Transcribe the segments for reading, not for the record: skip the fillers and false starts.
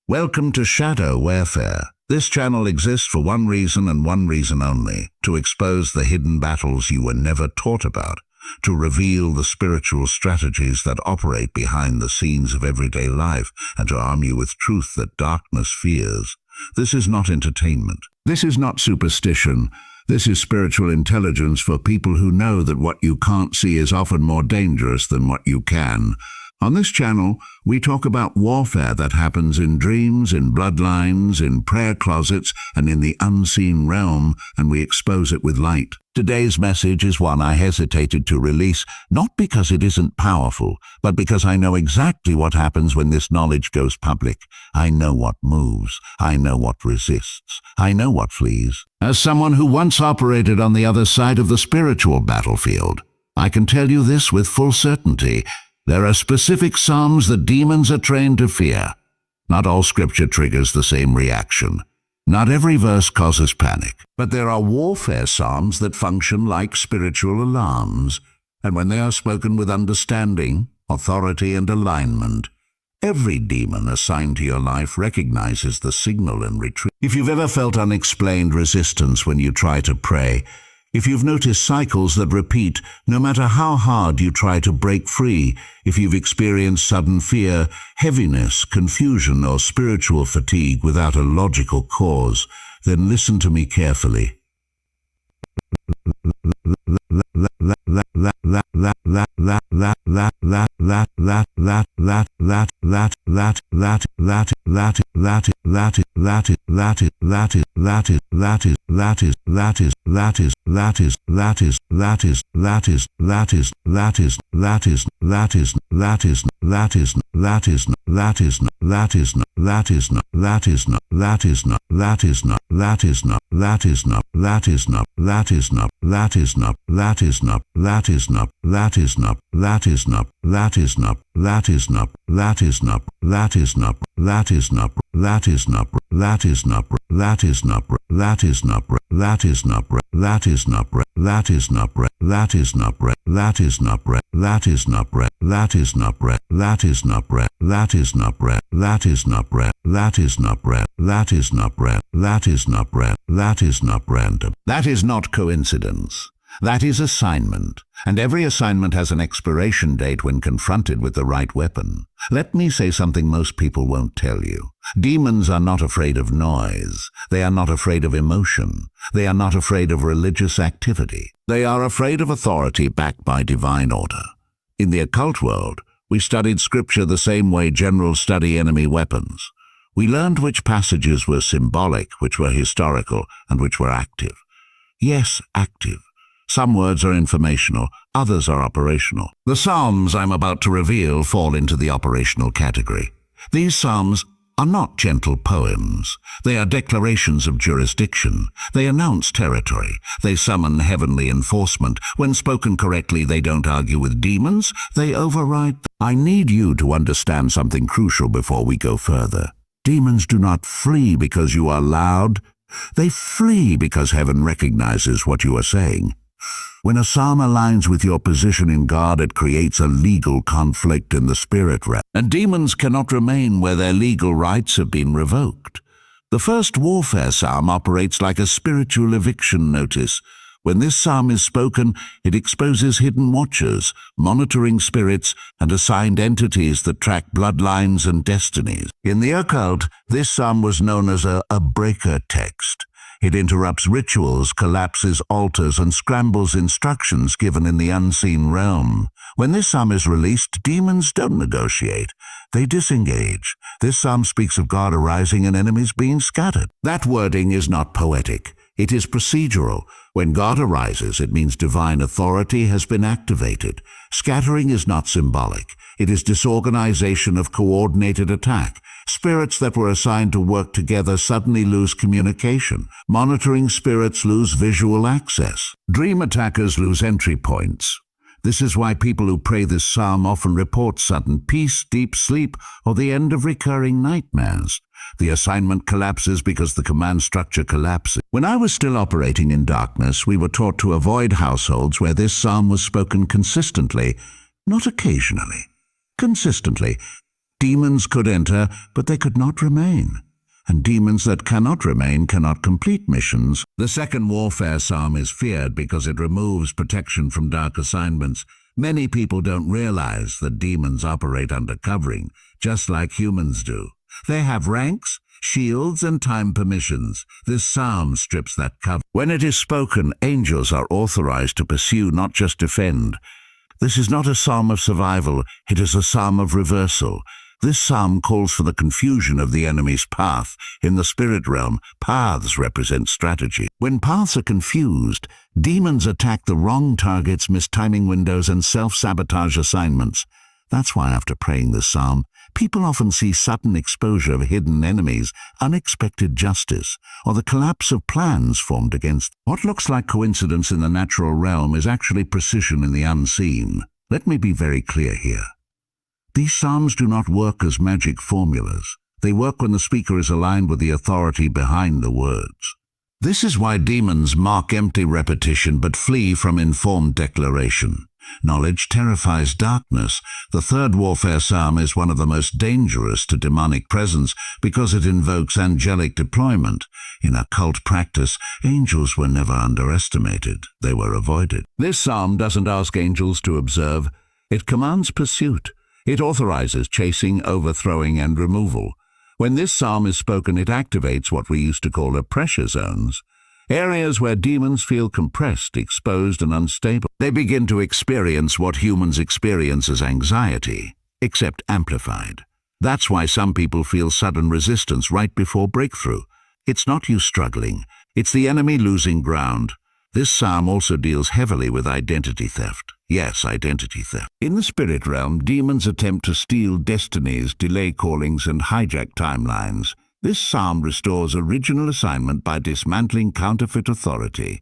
Welcome to Shadow Warefare. This channel exists for one reason and one reason only: to expose the hidden battles you were never taught about, to reveal the spiritual strategies that operate behind the scenes of everyday life, and to arm you with truth that darkness fears. This is not entertainment. This is not superstition. This is spiritual intelligence for people who know that what you can't see is often more dangerous than what you can. On this channel, we talk about warfare that happens in dreams, in bloodlines, in prayer closets, and in the unseen realm, and we expose it with light. Today's message is one I hesitated to release, not because it isn't powerful, but because I know exactly what happens when this knowledge goes public. I know what moves. I know what resists. I know what flees. As someone who once operated on the other side of the spiritual battlefield, I can tell you this with full certainty. There are specific psalms that demons are trained to fear. Not all scripture triggers the same reaction. Not every verse causes panic. But there are warfare psalms that function like spiritual alarms, and when they are spoken with understanding, authority, and alignment, every demon assigned to your life recognizes the signal and retreat. If you've ever felt unexplained resistance when you try to pray, if you've noticed cycles that repeat no matter how hard you try to break free, if you've experienced sudden fear, heaviness, confusion, or spiritual fatigue without a logical cause, then listen to me carefully. That is not coincidence. That is assignment, and every assignment has an expiration date when confronted with the right weapon. Let me say something most people won't tell you. Demons are not afraid of noise. They are not afraid of emotion. They are not afraid of religious activity. They are afraid of authority backed by divine order. In the occult world, we studied scripture the same way generals study enemy weapons. We learned which passages were symbolic, which were historical, and which were active. Yes, active. Some words are informational, others are operational. The psalms I'm about to reveal fall into the operational category. These psalms are not gentle poems. They are declarations of jurisdiction. They announce territory. They summon heavenly enforcement. When spoken correctly, they don't argue with demons. They override. I need you to understand something crucial before we go further. Demons do not flee because you are loud. They flee because heaven recognizes what you are saying. When a psalm aligns with your position in God, it creates a legal conflict in the spirit realm, and demons cannot remain where their legal rights have been revoked. The first warfare psalm operates like a spiritual eviction notice. When this psalm is spoken, it exposes hidden watchers, monitoring spirits, and assigned entities that track bloodlines and destinies. In the occult, this psalm was known as a breaker text. It interrupts rituals, collapses altars, and scrambles instructions given in the unseen realm. When this psalm is released, demons don't negotiate. They disengage. This psalm speaks of God arising and enemies being scattered. That wording is not poetic. It is procedural. When God arises, it means divine authority has been activated. Scattering is not symbolic. It is disorganization of coordinated attack. Spirits that were assigned to work together suddenly lose communication. Monitoring spirits lose visual access. Dream attackers lose entry points. This is why people who pray this psalm often report sudden peace, deep sleep, or the end of recurring nightmares. The assignment collapses because the command structure collapses. When I was still operating in darkness, we were taught to avoid households where this psalm was spoken consistently, not occasionally. Consistently. Demons could enter, but they could not remain. And demons that cannot remain cannot complete missions. The second warfare psalm is feared because it removes protection from dark assignments. Many people don't realize that demons operate under covering, just like humans do. They have ranks, shields, and time permissions. This psalm strips that cover. When it is spoken, angels are authorized to pursue, not just defend. This is not a psalm of survival, it is a psalm of reversal. This psalm calls for the confusion of the enemy's path. In the spirit realm, paths represent strategy. When paths are confused, demons attack the wrong targets, miss timing windows, and self-sabotage assignments. That's why after praying this psalm, people often see sudden exposure of hidden enemies, unexpected justice, or the collapse of plans formed against. What looks like coincidence in the natural realm is actually precision in the unseen. Let me be very clear here. These psalms do not work as magic formulas. They work when the speaker is aligned with the authority behind the words. This is why demons mock empty repetition but flee from informed declaration. Knowledge terrifies darkness. The third warfare psalm is one of the most dangerous to demonic presence because it invokes angelic deployment. In occult practice, angels were never underestimated. They were avoided. This psalm doesn't ask angels to observe. It commands pursuit. It authorizes chasing, overthrowing, and removal. When this psalm is spoken, it activates what we used to call the pressure zones, areas where demons feel compressed, exposed, and unstable. They begin to experience what humans experience as anxiety, except amplified. That's why some people feel sudden resistance right before breakthrough. It's not you struggling, it's the enemy losing ground. This psalm also deals heavily with identity theft. Yes, identity theft. In the spirit realm, demons attempt to steal destinies, delay callings, and hijack timelines. This psalm restores original assignment by dismantling counterfeit authority.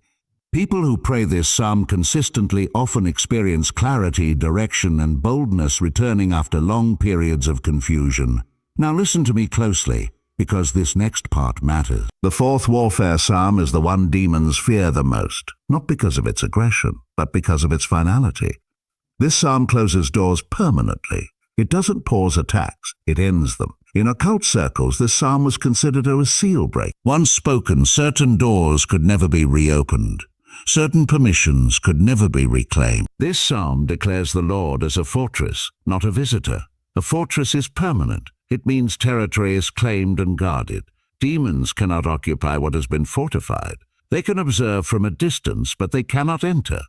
People who pray this psalm consistently often experience clarity, direction, and boldness returning after long periods of confusion. Now listen to me closely, because this next part matters. The fourth warfare psalm is the one demons fear the most, not because of its aggression, but because of its finality. This psalm closes doors permanently. It doesn't pause attacks, it ends them. In occult circles, this psalm was considered a seal break. Once spoken, certain doors could never be reopened. Certain permissions could never be reclaimed. This psalm declares the Lord as a fortress, not a visitor. A fortress is permanent. It means territory is claimed and guarded. Demons cannot occupy what has been fortified. They can observe from a distance, but they cannot enter.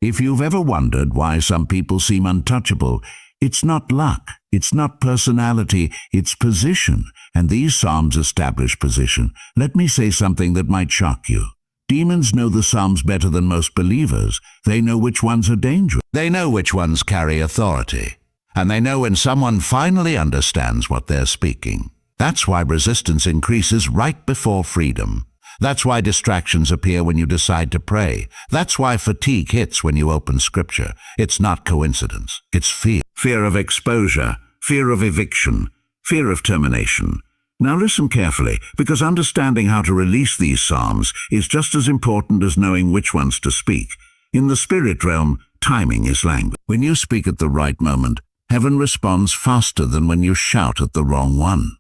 If you've ever wondered why some people seem untouchable, it's not luck, it's not personality, it's position. And these psalms establish position. Let me say something that might shock you. Demons know the psalms better than most believers. They know which ones are dangerous. They know which ones carry authority. And they know when someone finally understands what they're speaking. That's why resistance increases right before freedom. That's why distractions appear when you decide to pray. That's why fatigue hits when you open scripture. It's not coincidence. It's fear. Fear of exposure, fear of eviction, fear of termination. Now listen carefully, because understanding how to release these psalms is just as important as knowing which ones to speak. In the spirit realm, timing is language. When you speak at the right moment, heaven responds faster than when you shout at the wrong one.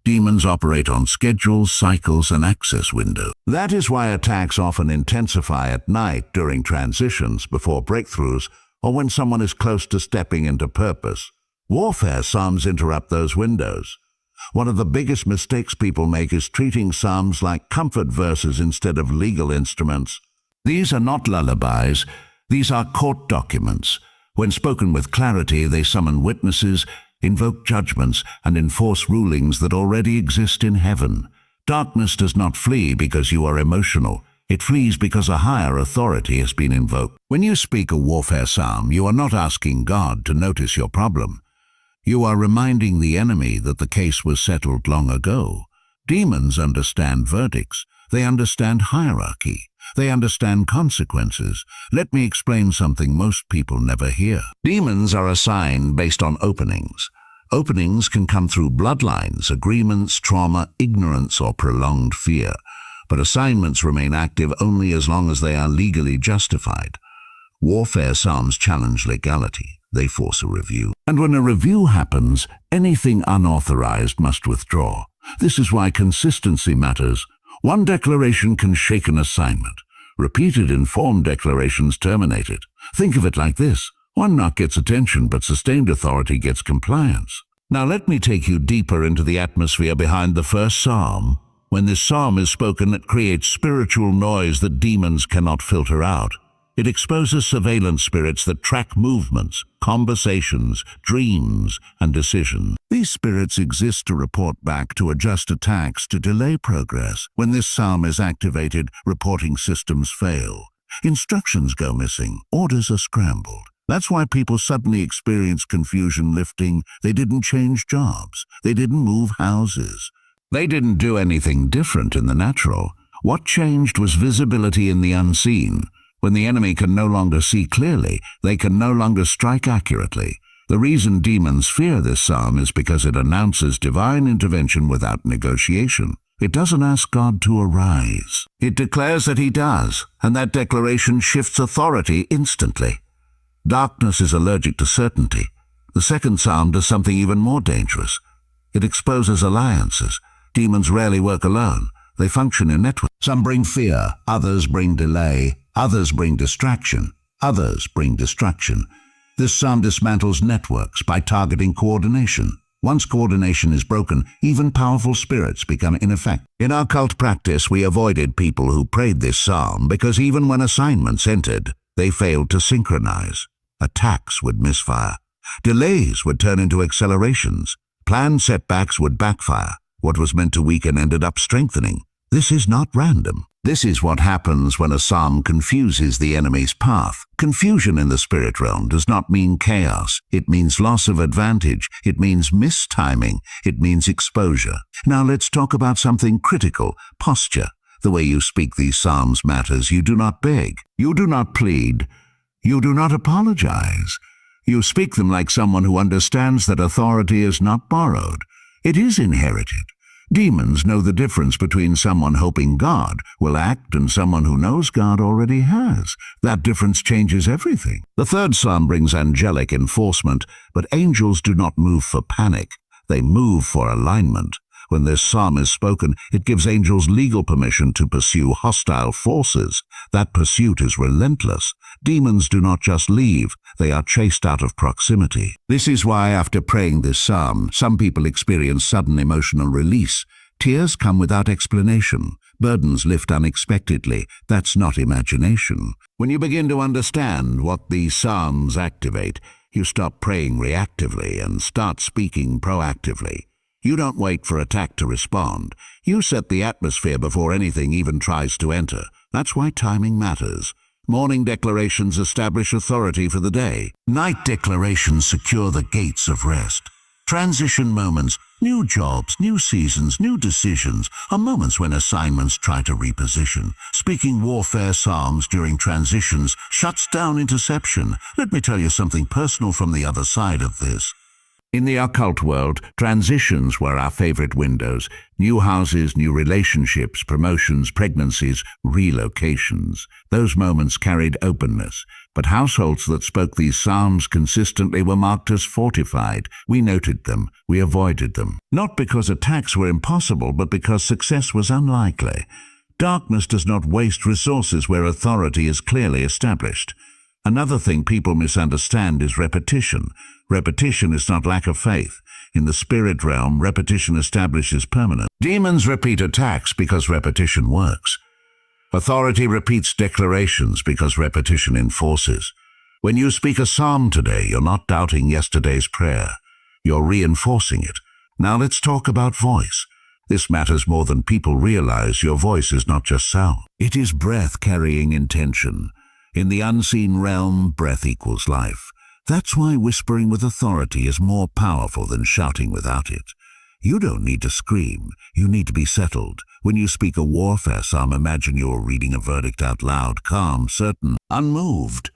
Demons operate on schedules, cycles, and access windows. That is why attacks often intensify at night during transitions, before breakthroughs, or when someone is close to stepping into purpose. Warfare psalms interrupt those windows. One of the biggest mistakes people make is treating psalms like comfort verses instead of legal instruments. These are not lullabies. These are court documents. When spoken with clarity, they summon witnesses, invoke judgments, and enforce rulings that already exist in heaven. Darkness does not flee because you are emotional. It flees because a higher authority has been invoked. When you speak a warfare psalm, you are not asking God to notice your problem. You are reminding the enemy that the case was settled long ago. Demons understand verdicts. They understand hierarchy. They understand consequences. Let me explain something most people never hear. Demons are assigned based on openings. Openings can come through bloodlines, agreements, trauma, ignorance, or prolonged fear. But assignments remain active only as long as they are legally justified. Warfare psalms challenge legality. they force a review. And when a review happens, anything unauthorized must withdraw. This is why consistency matters. One declaration can shake an assignment. Repeated informed declarations terminate it. Think of it like this. One knock gets attention, but sustained authority gets compliance. Now let me take you deeper into the atmosphere behind the first psalm. When this psalm is spoken, it creates spiritual noise that demons cannot filter out. It exposes surveillance spirits that track movements, conversations, dreams, and decisions. These spirits exist to report back, to adjust attacks, to delay progress. When this psalm is activated, reporting systems fail. Instructions go missing. Orders are scrambled. That's why people suddenly experience confusion lifting. They didn't change jobs. They didn't move houses. They didn't do anything different in the natural. What changed was visibility in the unseen. When the enemy can no longer see clearly, they can no longer strike accurately. The reason demons fear this psalm is because it announces divine intervention without negotiation. It doesn't ask God to arise. It declares that he does, and that declaration shifts authority instantly. Darkness is allergic to certainty. The second psalm does something even more dangerous. It exposes alliances. Demons rarely work alone. They function in networks. Some bring fear, others bring delay, others bring distraction, others bring destruction. This psalm dismantles networks by targeting coordination. Once coordination is broken, even powerful spirits become ineffective. In our cult practice, we avoided people who prayed this psalm because even when assignments entered, they failed to synchronize. Attacks would misfire. Delays would turn into accelerations. Planned setbacks would backfire. What was meant to weaken ended up strengthening. This is not random. This is what happens when a psalm confuses the enemy's path. Confusion in the spirit realm does not mean chaos. It means loss of advantage. It means mistiming. It means exposure. Now let's talk about something critical: posture. The way you speak these psalms matters. You do not beg. You do not plead. You do not apologize. You speak them like someone who understands that authority is not borrowed. It is inherited. Demons know the difference between someone hoping God will act and someone who knows God already has. That difference changes everything. The third psalm brings angelic enforcement, but angels do not move for panic. They move for alignment. When this psalm is spoken, it gives angels legal permission to pursue hostile forces. That pursuit is relentless. Demons do not just leave, they are chased out of proximity. This is why after praying this psalm, some people experience sudden emotional release. Tears come without explanation. Burdens lift unexpectedly. That's not imagination. When you begin to understand what these psalms activate, you stop praying reactively and start speaking proactively. You don't wait for attack to respond. You set the atmosphere before anything even tries to enter. That's why timing matters. Morning declarations establish authority for the day. Night declarations secure the gates of rest. Transition moments, new jobs, new seasons, new decisions, are moments when assignments try to reposition. Speaking warfare psalms during transitions shuts down interception. Let me tell you something personal from the other side of this. In the occult world, transitions were our favorite windows. New houses, new relationships, promotions, pregnancies, relocations. Those moments carried openness. But households that spoke these psalms consistently were marked as fortified. We noted them. We avoided them. Not because attacks were impossible, but because success was unlikely. Darkness does not waste resources where authority is clearly established. Another thing people misunderstand is repetition. Repetition is not lack of faith. In the spirit realm, repetition establishes permanence. Demons repeat attacks because repetition works. Authority repeats declarations because repetition enforces. When you speak a psalm today, you're not doubting yesterday's prayer. You're reinforcing it. Now let's talk about voice. This matters more than people realize. Your voice is not just sound. It is breath carrying intention. In the unseen realm, breath equals life. That's why whispering with authority is more powerful than shouting without it. You don't need to scream. You need to be settled. When you speak a warfare psalm, imagine you're reading a verdict out loud, calm, certain, unmoved.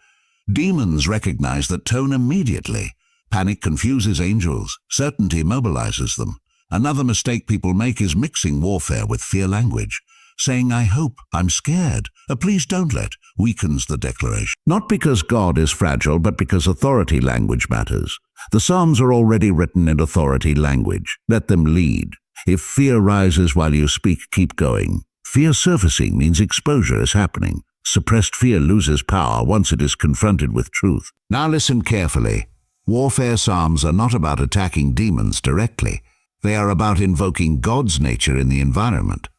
Demons recognize that tone immediately. Panic confuses angels. Certainty mobilizes them. Another mistake people make is mixing warfare with fear language. Saying, I hope, I'm scared, please don't let. weakens the declaration. Not because God is fragile, but because authority language matters. The Psalms are already written in authority language. Let them lead. If fear rises while you speak, keep going. Fear surfacing means exposure is happening. Suppressed fear loses power once it is confronted with truth. Now listen carefully. Warfare Psalms are not about attacking demons directly. They are about invoking God's nature in the environment.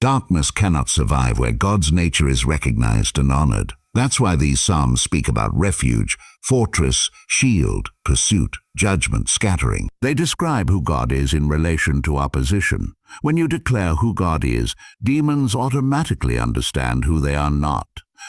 Darkness cannot survive where God's nature is recognized and honored. That's why these psalms speak about refuge, fortress, shield, pursuit, judgment, scattering. They describe who God is in relation to opposition. When you declare who God is, demons automatically understand who they are not.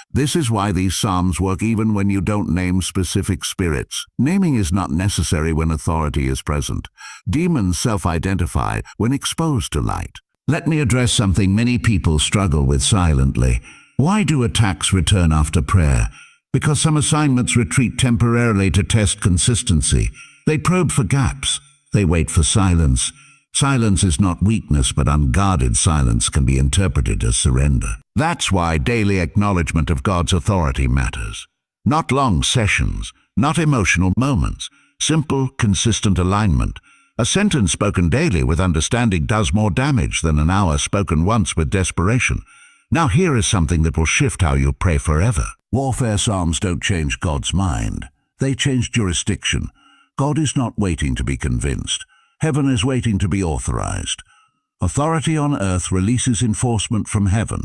This is why these psalms work even when you don't name specific spirits. Naming is not necessary when authority is present. Demons self-identify when exposed to light. Let me address something many people struggle with silently. Why do attacks return after prayer? Because some assignments retreat temporarily to test consistency. They probe for gaps. They wait for silence. Silence is not weakness, but unguarded silence can be interpreted as surrender. That's why daily acknowledgement of God's authority matters. Not long sessions, not emotional moments, simple, consistent alignment. A sentence spoken daily with understanding does more damage than an hour spoken once with desperation. Now here is something that will shift how you pray forever. Warfare Psalms don't change God's mind. They change jurisdiction. God is not waiting to be convinced. Heaven is waiting to be authorized. Authority on earth releases enforcement from heaven.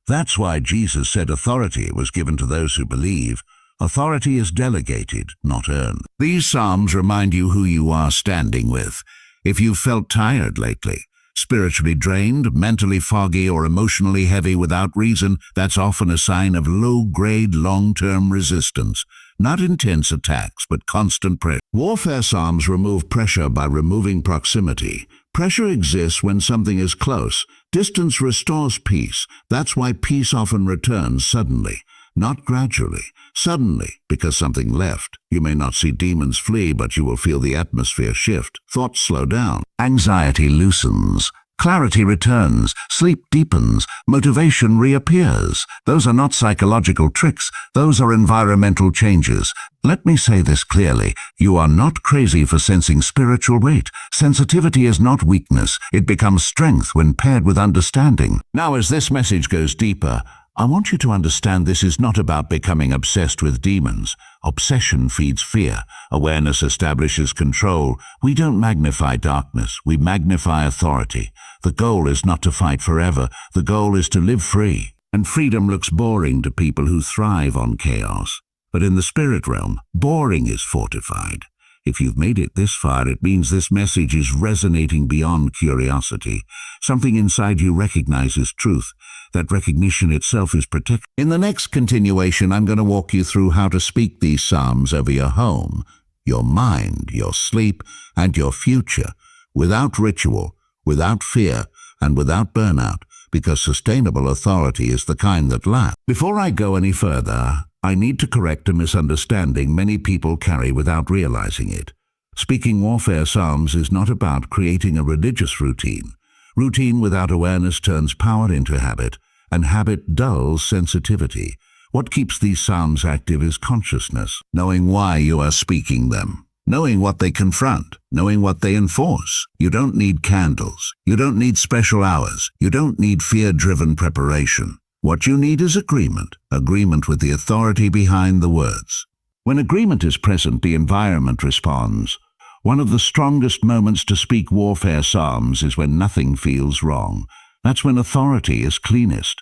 That's why Jesus said authority was given to those who believe. Authority is delegated, not earned. These psalms remind you who you are standing with. If you've felt tired lately, spiritually drained, mentally foggy, or emotionally heavy without reason, that's often a sign of low-grade, long-term resistance. Not intense attacks, but constant pressure. Warfare Psalms remove pressure by removing proximity. Pressure exists when something is close. Distance restores peace. That's why peace often returns suddenly, not gradually. Suddenly, because something left. You may not see demons flee, but you will feel the atmosphere shift. Thoughts slow down. Anxiety loosens. Clarity returns. Sleep deepens. Motivation reappears. Those are not psychological tricks. Those are environmental changes. Let me say this clearly. You are not crazy for sensing spiritual weight. Sensitivity is not weakness. It becomes strength when paired with understanding. Now, as this message goes deeper, I want you to understand this is not about becoming obsessed with demons. Obsession feeds fear. Awareness establishes control. We don't magnify darkness. We magnify authority. The goal is not to fight forever. The goal is to live free. And freedom looks boring to people who thrive on chaos. But in the spirit realm, boring is fortified. If you've made it this far, it means this message is resonating beyond curiosity. Something inside you recognizes truth. That recognition itself is protected. In the next continuation, I'm going to walk you through how to speak these psalms over your home, your mind, your sleep, and your future, without ritual, without fear, and without burnout, because sustainable authority is the kind that lasts. Before I go any further, I need to correct a misunderstanding many people carry without realizing it. Speaking warfare psalms is not about creating a religious routine. Routine without awareness turns power into habit, and habit dulls sensitivity. What keeps these psalms active is consciousness, knowing why you are speaking them, knowing what they confront, knowing what they enforce. You don't need candles. You don't need special hours. You don't need fear-driven preparation. What you need is agreement with the authority behind the words. When agreement is present, the environment responds. One of the strongest moments to speak warfare psalms is when nothing feels wrong. That's when authority is cleanest.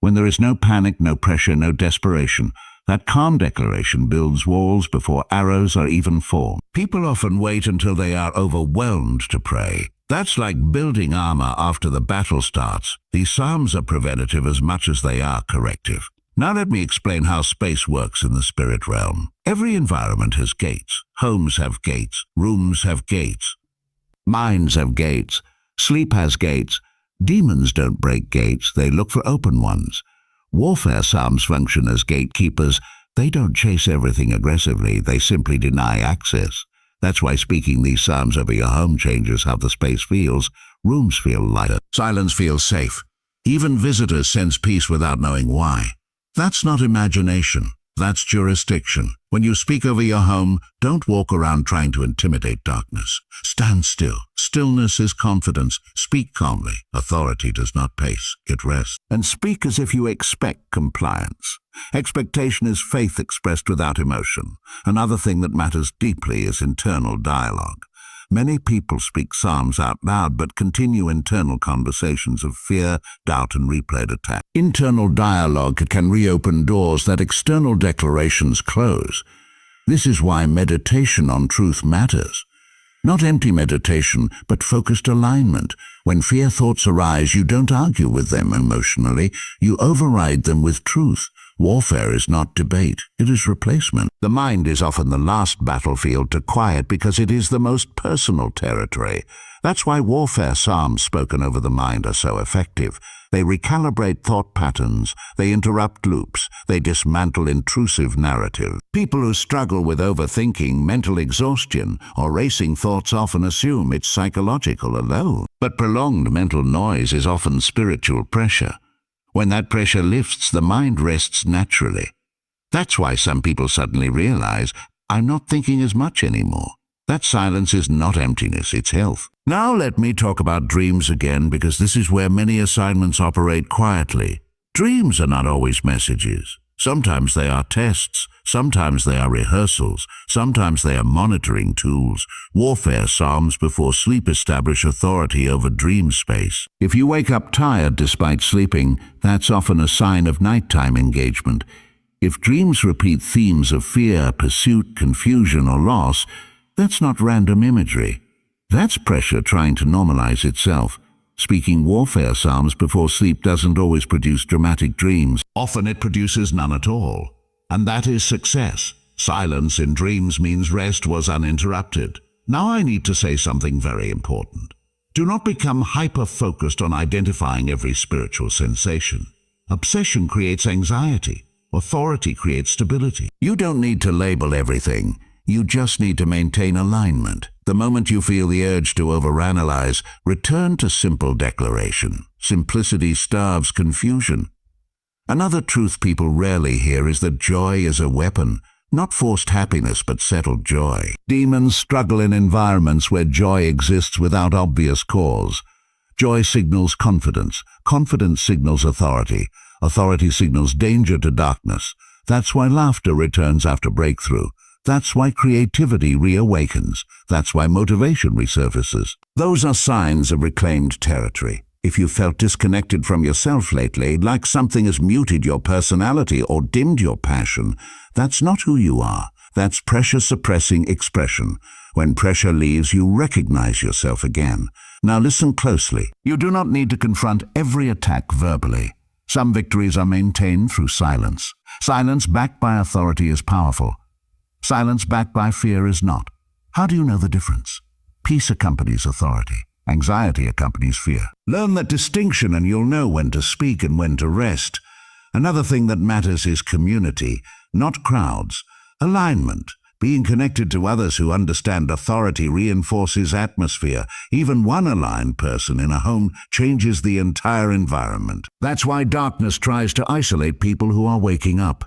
When there is no panic, no pressure, no desperation. That calm declaration builds walls before arrows are even formed. People often wait until they are overwhelmed to pray. That's like building armor after the battle starts. These psalms are preventative as much as they are corrective. Now let me explain how space works in the spirit realm. Every environment has gates. Homes have gates. Rooms have gates. Minds have gates. Sleep has gates. Demons don't break gates. They look for open ones. Warfare psalms function as gatekeepers. They don't chase everything aggressively. They simply deny access. That's why speaking these psalms over your home changes how the space feels. Rooms feel lighter. Silence feels safe. Even visitors sense peace without knowing why. That's not imagination. That's jurisdiction. When you speak over your home, don't walk around trying to intimidate darkness. Stand still. Stillness is confidence. Speak calmly. Authority does not pace. Get rest. And speak as if you expect compliance. Expectation is faith expressed without emotion. Another thing that matters deeply is internal dialogue. Many people speak psalms out loud but continue internal conversations of fear, doubt, and replayed attack. Internal dialogue can reopen doors that external declarations close. This is why meditation on truth matters. Not empty meditation, but focused alignment. When fear thoughts arise, you don't argue with them emotionally, you override them with truth. Warfare is not debate, it is replacement. The mind is often the last battlefield to quiet because it is the most personal territory. That's why warfare psalms spoken over the mind are so effective. They recalibrate thought patterns, they interrupt loops, they dismantle intrusive narrative. People who struggle with overthinking, mental exhaustion, or racing thoughts often assume it's psychological alone. But prolonged mental noise is often spiritual pressure. When that pressure lifts, the mind rests naturally. That's why some people suddenly realize, I'm not thinking as much anymore. That silence is not emptiness, it's health. Now let me talk about dreams again, because this is where many assignments operate quietly. Dreams are not always messages. Sometimes they are tests, sometimes they are rehearsals, sometimes they are monitoring tools. Warfare psalms before sleep establish authority over dream space. If you wake up tired despite sleeping, that's often a sign of nighttime engagement. If dreams repeat themes of fear, pursuit, confusion, or loss, that's not random imagery. That's pressure trying to normalize itself. Speaking warfare psalms before sleep doesn't always produce dramatic dreams. Often it produces none at all. And that is success. Silence in dreams means rest was uninterrupted. Now I need to say something very important. Do not become hyper-focused on identifying every spiritual sensation. Obsession creates anxiety. Authority creates stability. You don't need to label everything. You just need to maintain alignment. The moment you feel the urge to overanalyze, return to simple declaration. Simplicity starves confusion. Another truth people rarely hear is that joy is a weapon, not forced happiness but settled joy. Demons struggle in environments where joy exists without obvious cause. Joy signals confidence. Confidence signals authority. Authority signals danger to darkness. That's why laughter returns after breakthrough. That's why creativity reawakens. That's why motivation resurfaces. Those are signs of reclaimed territory. If you felt disconnected from yourself lately, like something has muted your personality or dimmed your passion, that's not who you are. That's pressure-suppressing expression. When pressure leaves, you recognize yourself again. Now listen closely. You do not need to confront every attack verbally. Some victories are maintained through silence. Silence backed by authority is powerful. Silence backed by fear is not. How do you know the difference? Peace accompanies authority. Anxiety accompanies fear. Learn that distinction and you'll know when to speak and when to rest. Another thing that matters is community, not crowds. Alignment. Being connected to others who understand authority reinforces atmosphere. Even one aligned person in a home changes the entire environment. That's why darkness tries to isolate people who are waking up.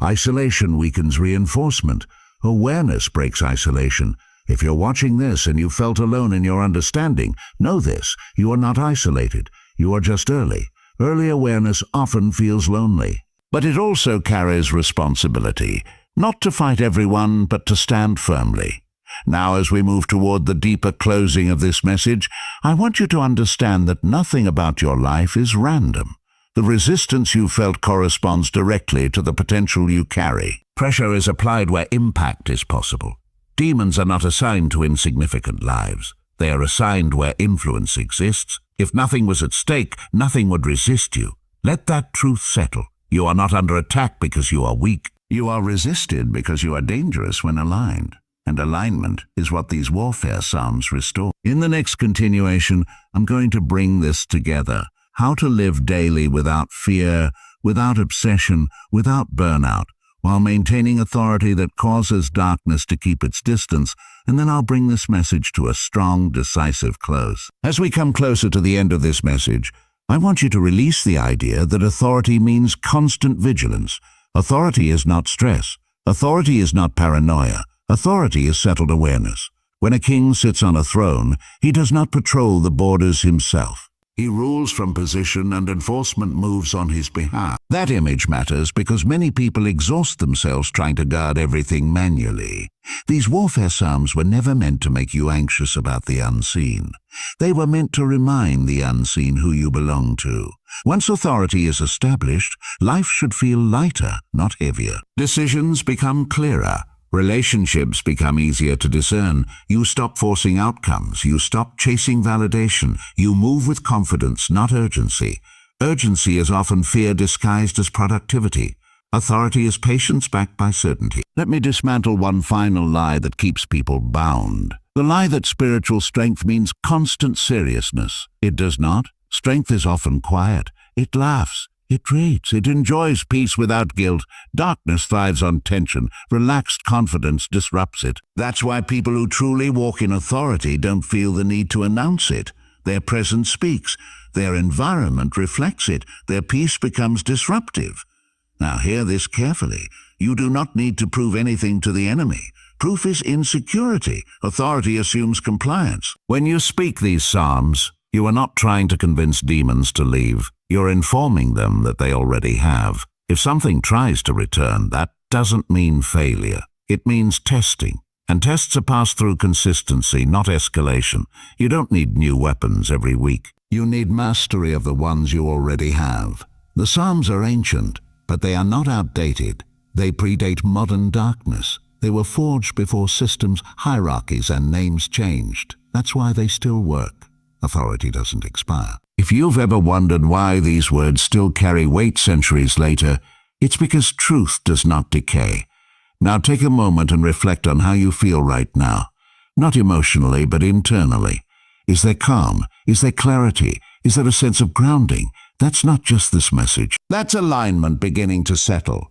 Isolation weakens reinforcement. Awareness breaks isolation. If you're watching this and you felt alone in your understanding, know this: you are not isolated. You are just early. Early awareness often feels lonely. But it also carries responsibility. Not to fight everyone, but to stand firmly. Now, as we move toward the deeper closing of this message, I want you to understand that nothing about your life is random. The resistance you felt corresponds directly to the potential you carry. Pressure is applied where impact is possible. Demons are not assigned to insignificant lives. They are assigned where influence exists. If nothing was at stake, nothing would resist you. Let that truth settle. You are not under attack because you are weak. You are resisted because you are dangerous when aligned. And alignment is what these warfare psalms restore. In the next continuation, I'm going to bring this together. How to live daily without fear, without obsession, without burnout, while maintaining authority that causes darkness to keep its distance, and then I'll bring this message to a strong, decisive close. As we come closer to the end of this message, I want you to release the idea that authority means constant vigilance. Authority is not stress. Authority is not paranoia. Authority is settled awareness. When a king sits on a throne, he does not patrol the borders himself. He rules from position and enforcement moves on his behalf. That image matters because many people exhaust themselves trying to guard everything manually. These warfare psalms were never meant to make you anxious about the unseen. They were meant to remind the unseen who you belong to. Once authority is established, life should feel lighter, not heavier. Decisions become clearer. Relationships become easier to discern. You stop forcing outcomes. You stop chasing validation. You move with confidence, not urgency. Urgency is often fear disguised as productivity. Authority is patience backed by certainty. Let me dismantle one final lie that keeps people bound. The lie that spiritual strength means constant seriousness. It does not. Strength is often quiet. It laughs. It treats. It enjoys peace without guilt. Darkness thrives on tension. Relaxed confidence disrupts it. That's why people who truly walk in authority don't feel the need to announce it. Their presence speaks. Their environment reflects it. Their peace becomes disruptive. Now hear this carefully. You do not need to prove anything to the enemy. Proof is insecurity. Authority assumes compliance. When you speak these psalms, you are not trying to convince demons to leave. You're informing them that they already have. If something tries to return, that doesn't mean failure. It means testing. And tests are passed through consistency, not escalation. You don't need new weapons every week. You need mastery of the ones you already have. The Psalms are ancient, but they are not outdated. They predate modern darkness. They were forged before systems, hierarchies, and names changed. That's why they still work. Authority doesn't expire. If you've ever wondered why these words still carry weight centuries later, it's because truth does not decay. Now take a moment and reflect on how you feel right now. Not emotionally, but internally. Is there calm? Is there clarity? Is there a sense of grounding? That's not just this message. That's alignment beginning to settle.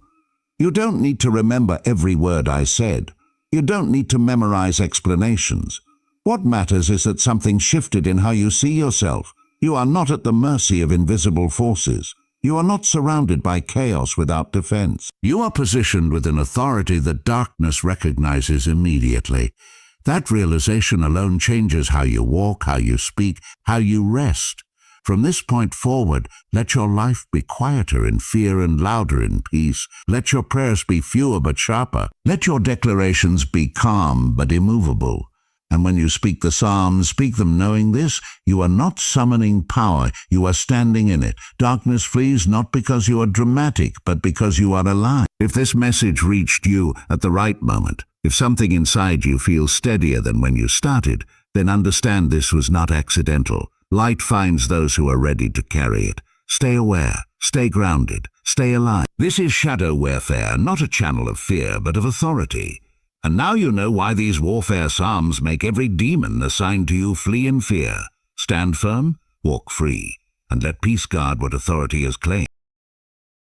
You don't need to remember every word I said. You don't need to memorize explanations. What matters is that something shifted in how you see yourself. You are not at the mercy of invisible forces. You are not surrounded by chaos without defense. You are positioned with an authority that darkness recognizes immediately. That realization alone changes how you walk, how you speak, how you rest. From this point forward, let your life be quieter in fear and louder in peace. Let your prayers be fewer but sharper. Let your declarations be calm but immovable. And when you speak the Psalms, speak them knowing this: you are not summoning power, you are standing in it. Darkness flees not because you are dramatic, but because you are alive. If this message reached you at the right moment, if something inside you feels steadier than when you started, then understand this was not accidental. Light finds those who are ready to carry it. Stay aware, stay grounded, stay alive. This is Shadow Warefare, not a channel of fear, but of authority. And now you know why these warfare psalms make every demon assigned to you flee in fear. Stand firm, walk free, and let peace guard what authority has claimed.